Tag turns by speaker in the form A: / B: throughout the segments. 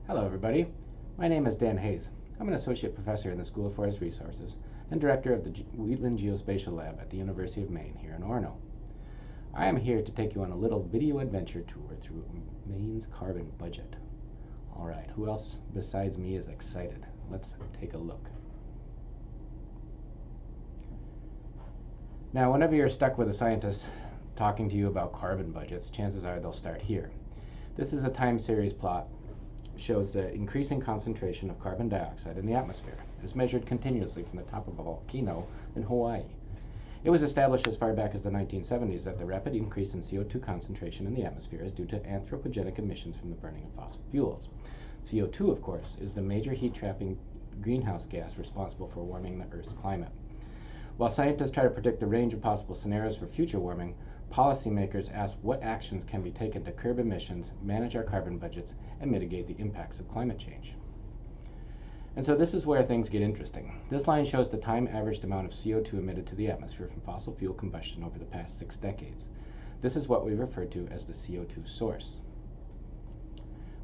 A: Hello everybody, my name is Dan Hayes. I'm an associate professor in the School of Forest Resources and director of the Wheatland Geospatial Lab at the University of Maine here in Orono. I am here to take you on a little video adventure tour through Maine's carbon budget. Alright, who else besides me is excited? Let's take a look. Now, whenever you're stuck with a scientist talking to you about carbon budgets, chances are they'll start here. This is a time series plot. Shows the increasing concentration of carbon dioxide in the atmosphere, as measured continuously from the top of a volcano in Hawaii. It was established as far back as the 1970s that the rapid increase in CO2 concentration in the atmosphere is due to anthropogenic emissions from the burning of fossil fuels. CO2, of course, is the major heat-trapping greenhouse gas responsible for warming the Earth's climate. While scientists try to predict the range of possible scenarios for future warming, policymakers ask what actions can be taken to curb emissions, manage our carbon budgets, and mitigate the impacts of climate change. And so this is where things get interesting. This line shows the time-averaged amount of CO2 emitted to the atmosphere from fossil fuel combustion over the past 6 decades. This is what we refer to as the CO2 source.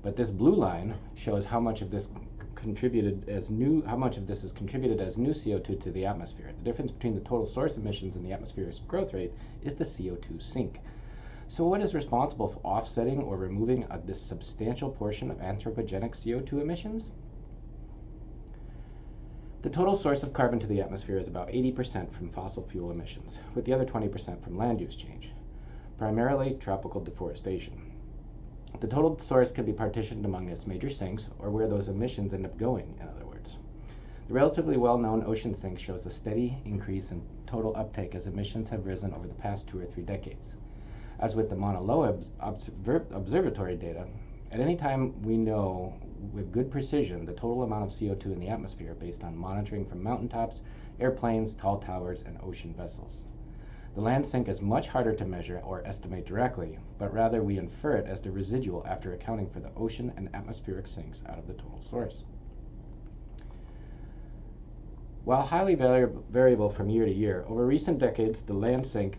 A: But this blue line shows how much of this is contributed as new CO2 to the atmosphere. The difference between the total source emissions and the atmosphere's growth rate is the CO2 sink. So what is responsible for offsetting or removing this substantial portion of anthropogenic CO2 emissions? The total source of carbon to the atmosphere is about 80% from fossil fuel emissions, with the other 20% from land use change, primarily tropical deforestation. The total source can be partitioned among its major sinks, or where those emissions end up going, in other words. The relatively well-known ocean sink shows a steady increase in total uptake as emissions have risen over the past 2 or 3 decades. As with the Mauna Loa observatory data, at any time we know with good precision the total amount of CO2 in the atmosphere based on monitoring from mountaintops, airplanes, tall towers, and ocean vessels. The land sink is much harder to measure or estimate directly, but rather we infer it as the residual after accounting for the ocean and atmospheric sinks out of the total source. While highly variable from year to year, over recent decades the land sink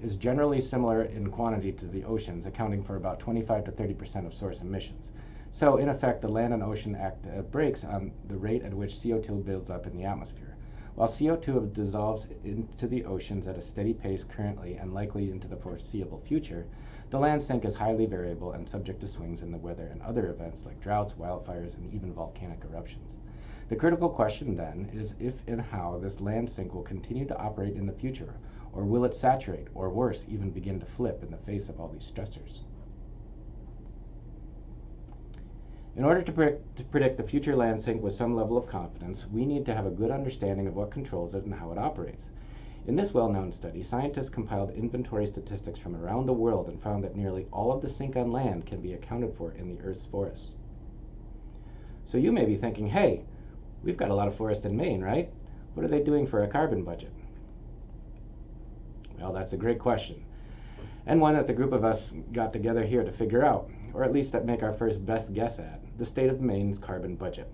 A: is generally similar in quantity to the oceans, accounting for about 25 to 30% of source emissions. So in effect, the land and ocean act as brakes on the rate at which CO2 builds up in the atmosphere. While CO2 dissolves into the oceans at a steady pace currently and likely into the foreseeable future, the land sink is highly variable and subject to swings in the weather and other events like droughts, wildfires, and even volcanic eruptions. The critical question then is if and how this land sink will continue to operate in the future, or will it saturate, or worse, even begin to flip in the face of all these stressors? In order to predict the future land sink with some level of confidence, we need to have a good understanding of what controls it and how it operates. In this well-known study, scientists compiled inventory statistics from around the world and found that nearly all of the sink on land can be accounted for in the Earth's forests. So you may be thinking, hey, we've got a lot of forest in Maine, right? What are they doing for a carbon budget? Well, that's a great question, and one that the group of us got together here to figure out, or at least to make our first best guess at, the state of Maine's carbon budget.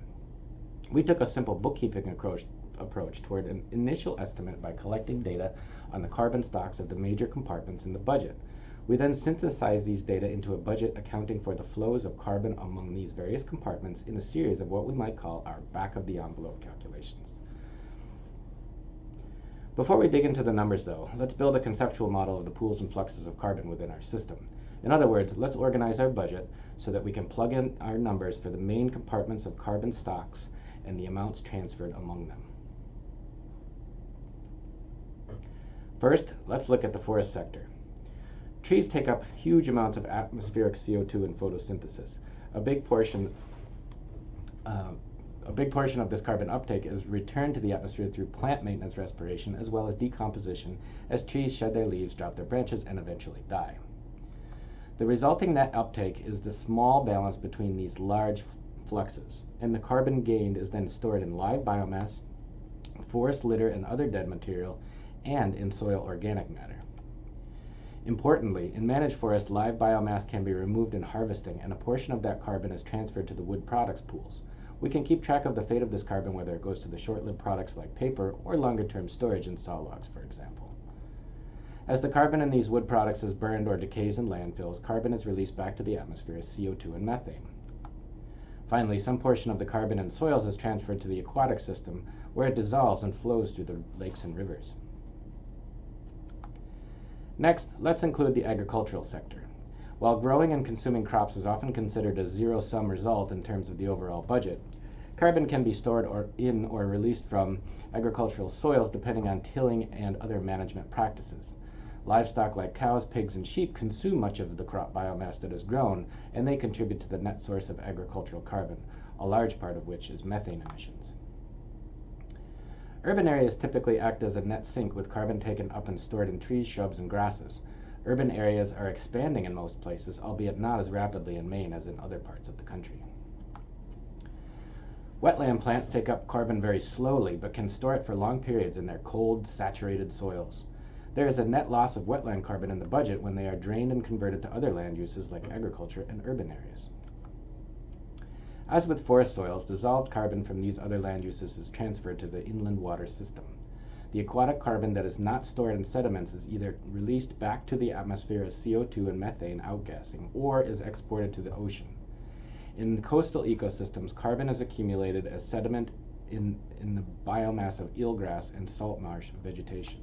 A: We took a simple bookkeeping approach toward an initial estimate by collecting data on the carbon stocks of the major compartments in the budget. We then synthesized these data into a budget accounting for the flows of carbon among these various compartments in a series of what we might call our back-of-the-envelope calculations. Before we dig into the numbers, though, let's build a conceptual model of the pools and fluxes of carbon within our system. In other words, let's organize our budget so that we can plug in our numbers for the main compartments of carbon stocks and the amounts transferred among them. First, let's look at the forest sector. Trees take up huge amounts of atmospheric CO2 in photosynthesis. A big portion of this carbon uptake is returned to the atmosphere through plant maintenance respiration as well as decomposition as trees shed their leaves, drop their branches, and eventually die. The resulting net uptake is the small balance between these large fluxes, and the carbon gained is then stored in live biomass, forest litter and other dead material, and in soil organic matter. Importantly, in managed forests, live biomass can be removed in harvesting, and a portion of that carbon is transferred to the wood products pools. We can keep track of the fate of this carbon, whether it goes to the short-lived products like paper or longer-term storage in saw logs, for example. As the carbon in these wood products is burned or decays in landfills, carbon is released back to the atmosphere as CO2 and methane. Finally, some portion of the carbon in soils is transferred to the aquatic system, where it dissolves and flows through the lakes and rivers. Next, let's include the agricultural sector. While growing and consuming crops is often considered a zero-sum result in terms of the overall budget, carbon can be stored or released from agricultural soils depending on tilling and other management practices. Livestock like cows, pigs, and sheep consume much of the crop biomass that is grown, and they contribute to the net source of agricultural carbon, a large part of which is methane emissions. Urban areas typically act as a net sink, with carbon taken up and stored in trees, shrubs, and grasses. Urban areas are expanding in most places, albeit not as rapidly in Maine as in other parts of the country. Wetland plants take up carbon very slowly, but can store it for long periods in their cold, saturated soils. There is a net loss of wetland carbon in the budget when they are drained and converted to other land uses like agriculture and urban areas. As with forest soils, dissolved carbon from these other land uses is transferred to the inland water system. The aquatic carbon that is not stored in sediments is either released back to the atmosphere as CO2 and methane outgassing, or is exported to the ocean. In coastal ecosystems, carbon is accumulated as sediment in the biomass of eelgrass and salt marsh vegetation.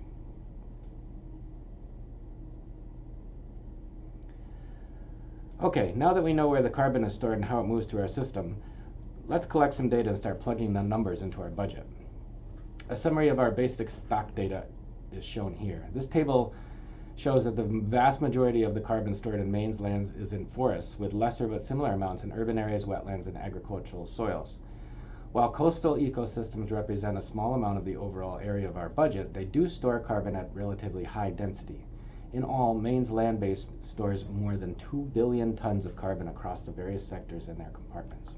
A: Okay, now that we know where the carbon is stored and how it moves through our system, let's collect some data and start plugging the numbers into our budget. A summary of our basic stock data is shown here. This table shows that the vast majority of the carbon stored in Maine's lands is in forests, with lesser but similar amounts in urban areas, wetlands, and agricultural soils. While coastal ecosystems represent a small amount of the overall area of our budget, they do store carbon at relatively high density. In all, Maine's land base stores more than 2 billion tons of carbon across the various sectors in their compartments.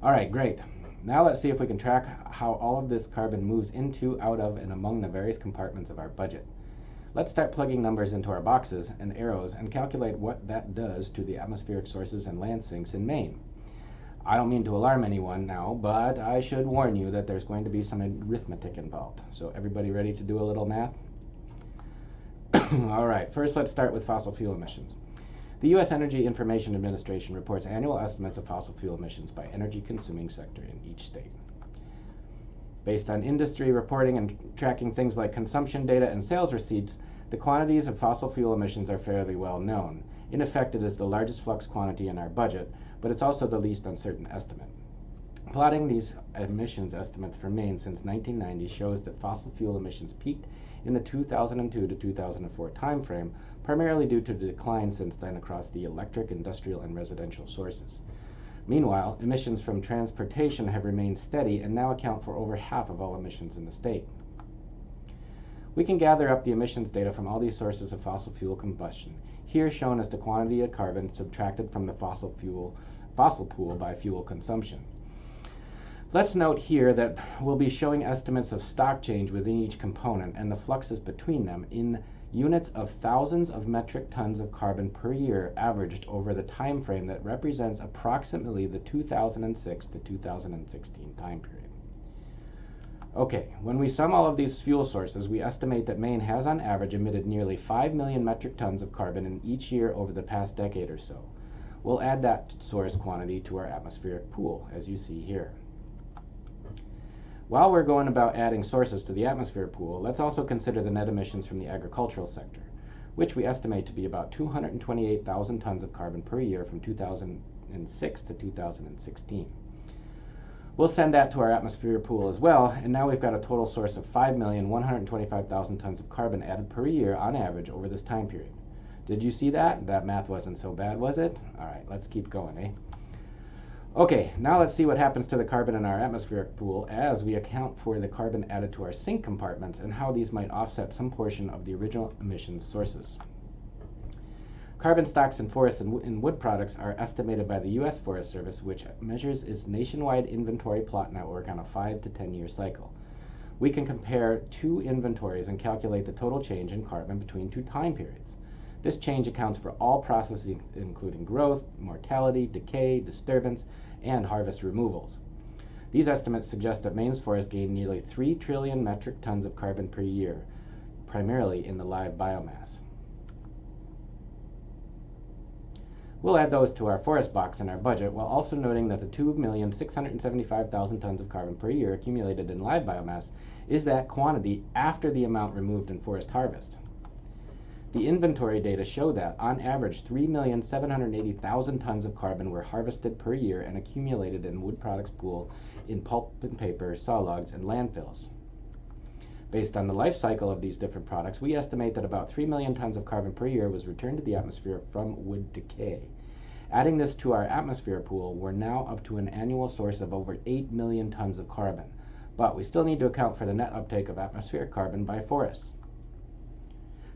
A: All right, great. Now let's see if we can track how all of this carbon moves into, out of, and among the various compartments of our budget. Let's start plugging numbers into our boxes and arrows and calculate what that does to the atmospheric sources and land sinks in Maine. I don't mean to alarm anyone now, but I should warn you that there's going to be some arithmetic involved. So everybody ready to do a little math? All right, first let's start with fossil fuel emissions. The U.S. Energy Information Administration reports annual estimates of fossil fuel emissions by energy-consuming sector in each state. Based on industry reporting and tracking things like consumption data and sales receipts, the quantities of fossil fuel emissions are fairly well known. In effect, it is the largest flux quantity in our budget, but it's also the least uncertain estimate. Plotting these emissions estimates for Maine since 1990 shows that fossil fuel emissions peaked in the 2002 to 2004 timeframe, primarily due to the decline since then across the electric, industrial, and residential sources. Meanwhile, emissions from transportation have remained steady and now account for over half of all emissions in the state. We can gather up the emissions data from all these sources of fossil fuel combustion, here shown as the quantity of carbon subtracted from the fossil pool by fuel consumption. Let's note here that we'll be showing estimates of stock change within each component and the fluxes between them in units of thousands of metric tons of carbon per year averaged over the time frame that represents approximately the 2006 to 2016 time period. Okay, when we sum all of these fuel sources, we estimate that Maine has on average emitted nearly 5 million metric tons of carbon in each year over the past decade or so. We'll add that source quantity to our atmospheric pool, as you see here. While we're going about adding sources to the atmosphere pool, let's also consider the net emissions from the agricultural sector, which we estimate to be about 228,000 tons of carbon per year from 2006 to 2016. We'll send that to our atmosphere pool as well, and now we've got a total source of 5,125,000 tons of carbon added per year on average over this time period. Did you see that? That math wasn't so bad, was it? All right, let's keep going, eh? Okay, now let's see what happens to the carbon in our atmospheric pool as we account for the carbon added to our sink compartments and how these might offset some portion of the original emissions sources. Carbon stocks in forests and wood products are estimated by the U.S. Forest Service, which measures its nationwide inventory plot network on a 5 to 10 year cycle. We can compare two inventories and calculate the total change in carbon between two time periods. This change accounts for all processes including growth, mortality, decay, disturbance, and harvest removals. These estimates suggest that Maine's forests gain nearly 3 trillion metric tons of carbon per year, primarily in the live biomass. We'll add those to our forest box in our budget, while also noting that the 2,675,000 tons of carbon per year accumulated in live biomass is that quantity after the amount removed in forest harvest. The inventory data show that, on average, 3,780,000 tons of carbon were harvested per year and accumulated in wood products pool in pulp and paper, sawlogs, and landfills. Based on the life cycle of these different products, we estimate that about 3 million tons of carbon per year was returned to the atmosphere from wood decay. Adding this to our atmosphere pool, we're now up to an annual source of over 8 million tons of carbon, but we still need to account for the net uptake of atmospheric carbon by forests.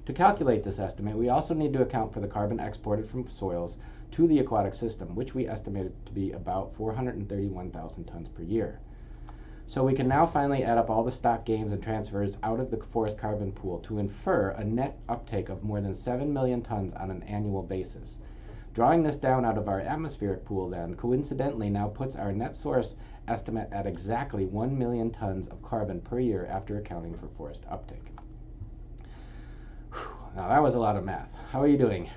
A: To calculate this estimate, we also need to account for the carbon exported from soils to the aquatic system, which we estimated to be about 431,000 tons per year. So we can now finally add up all the stock gains and transfers out of the forest carbon pool to infer a net uptake of more than 7 million tons on an annual basis. Drawing this down out of our atmospheric pool then, coincidentally now puts our net source estimate at exactly 1 million tons of carbon per year after accounting for forest uptake. Now that was a lot of math. How are you doing?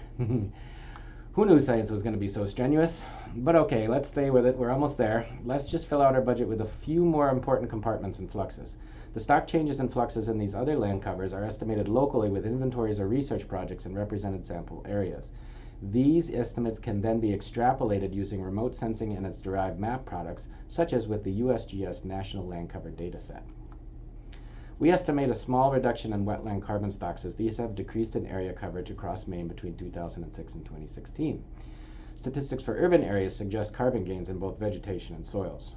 A: Who knew science was going to be so strenuous? But okay, let's stay with it. We're almost there. Let's just fill out our budget with a few more important compartments and fluxes. The stock changes and fluxes in these other land covers are estimated locally with inventories or research projects in represented sample areas. These estimates can then be extrapolated using remote sensing and its derived map products, such as with the USGS National Land Cover Dataset. We estimate a small reduction in wetland carbon stocks as these have decreased in area coverage across Maine between 2006 and 2016. Statistics for urban areas suggest carbon gains in both vegetation and soils.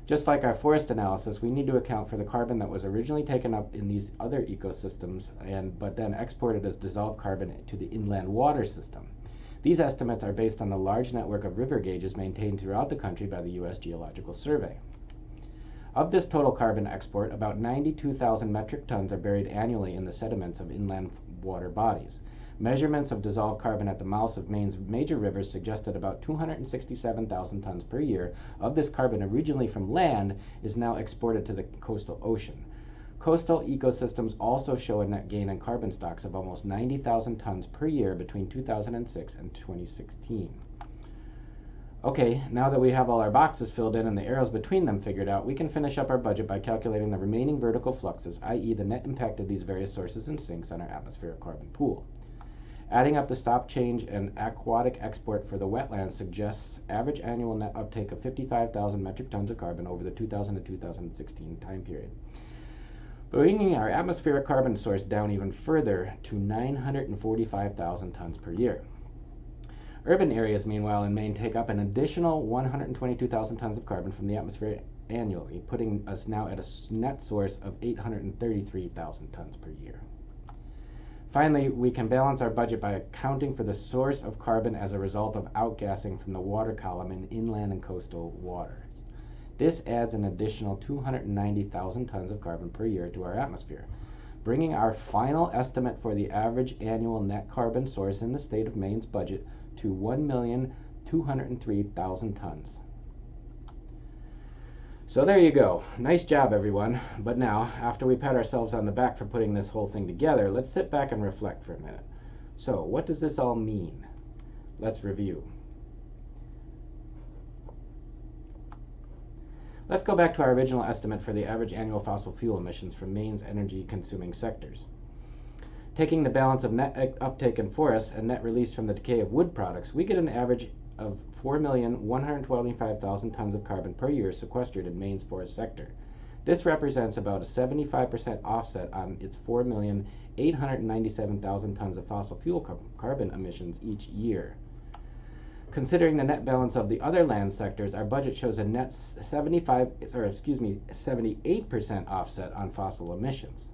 A: Just like our forest analysis, we need to account for the carbon that was originally taken up in these other ecosystems but then exported as dissolved carbon to the inland water system. These estimates are based on the large network of river gauges maintained throughout the country by the U.S. Geological Survey. Of this total carbon export, about 92,000 metric tons are buried annually in the sediments of inland water bodies. Measurements of dissolved carbon at the mouths of Maine's major rivers suggested about 267,000 tons per year of this carbon originally from land is now exported to the coastal ocean. Coastal ecosystems also show a net gain in carbon stocks of almost 90,000 tons per year between 2006 and 2016. Okay, now that we have all our boxes filled in and the arrows between them figured out, we can finish up our budget by calculating the remaining vertical fluxes, i.e. the net impact of these various sources and sinks on our atmospheric carbon pool. Adding up the stop change and aquatic export for the wetlands suggests average annual net uptake of 55,000 metric tons of carbon over the 2000 to 2016 time period. Bringing our atmospheric carbon source down even further to 945,000 tons per year. Urban areas, meanwhile, in Maine take up an additional 122,000 tons of carbon from the atmosphere annually, putting us now at a net source of 833,000 tons per year. Finally, we can balance our budget by accounting for the source of carbon as a result of outgassing from the water column in inland and coastal waters. This adds an additional 290,000 tons of carbon per year to our atmosphere, bringing our final estimate for the average annual net carbon source in the state of Maine's budget to 1,203,000 tons. So there you go. Nice job, everyone. But now, after we pat ourselves on the back for putting this whole thing together, let's sit back and reflect for a minute. So, what does this all mean? Let's review. Let's go back to our original estimate for the average annual fossil fuel emissions from Maine's energy-consuming sectors. Taking the balance of net uptake in forests and net release from the decay of wood products, we get an average of 4,125,000 tons of carbon per year sequestered in Maine's forest sector. This represents about a 75% offset on its 4,897,000 tons of fossil fuel carbon emissions each year. Considering the net balance of the other land sectors, our budget shows a net 78% offset on fossil emissions.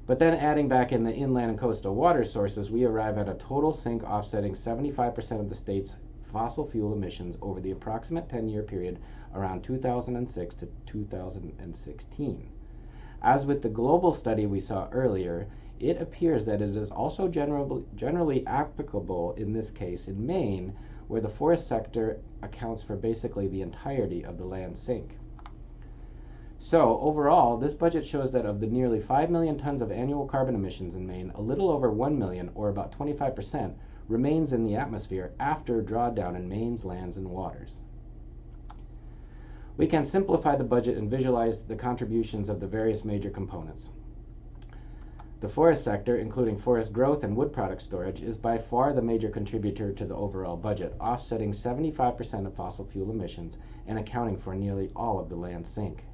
A: But then adding back in the inland and coastal water sources, we arrive at a total sink offsetting 75% of the state's fossil fuel emissions over the approximate 10-year period around 2006 to 2016. As with the global study we saw earlier, it appears that it is also generally applicable in this case in Maine, where the forest sector accounts for basically the entirety of the land sink. So, overall, this budget shows that of the nearly 5 million tons of annual carbon emissions in Maine, a little over 1 million, or about 25%, remains in the atmosphere after drawdown in Maine's lands and waters. We can simplify the budget and visualize the contributions of the various major components. The forest sector, including forest growth and wood product storage, is by far the major contributor to the overall budget, offsetting 75% of fossil fuel emissions and accounting for nearly all of the land sink.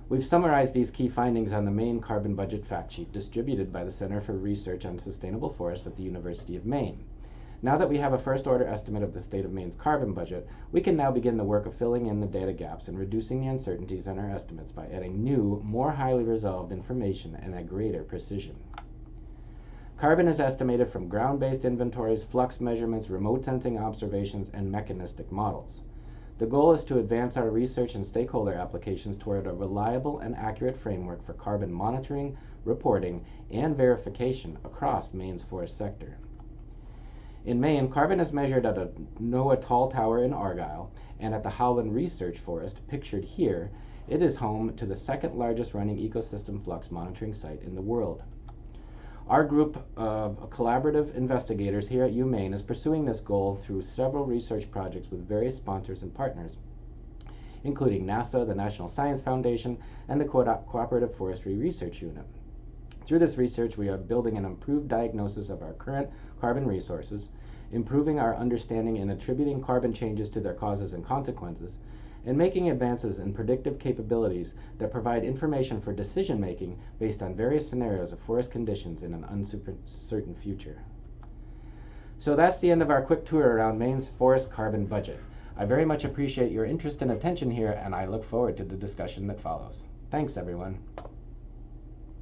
A: We've summarized these key findings on the Maine Carbon Budget Fact Sheet distributed by the Center for Research on Sustainable Forests at the University of Maine. Now that we have a first-order estimate of the state of Maine's carbon budget, we can now begin the work of filling in the data gaps and reducing the uncertainties in our estimates by adding new, more highly resolved information and at greater precision. Carbon is estimated from ground-based inventories, flux measurements, remote sensing observations, and mechanistic models. The goal is to advance our research and stakeholder applications toward a reliable and accurate framework for carbon monitoring, reporting, and verification across Maine's forest sector. In Maine, carbon is measured at a NOAA Tall Tower in Argyll and at the Howland Research Forest, pictured here. It is home to the second largest running ecosystem flux monitoring site in the world. Our group of collaborative investigators here at UMaine is pursuing this goal through several research projects with various sponsors and partners, including NASA, the National Science Foundation, and the Cooperative Forestry Research Unit. Through this research, we are building an improved diagnosis of our current carbon resources, improving our understanding and attributing carbon changes to their causes and consequences, and making advances in predictive capabilities that provide information for decision-making based on various scenarios of forest conditions in an uncertain future. So that's the end of our quick tour around Maine's forest carbon budget. I very much appreciate your interest and attention here, and I look forward to the discussion that follows. Thanks, everyone.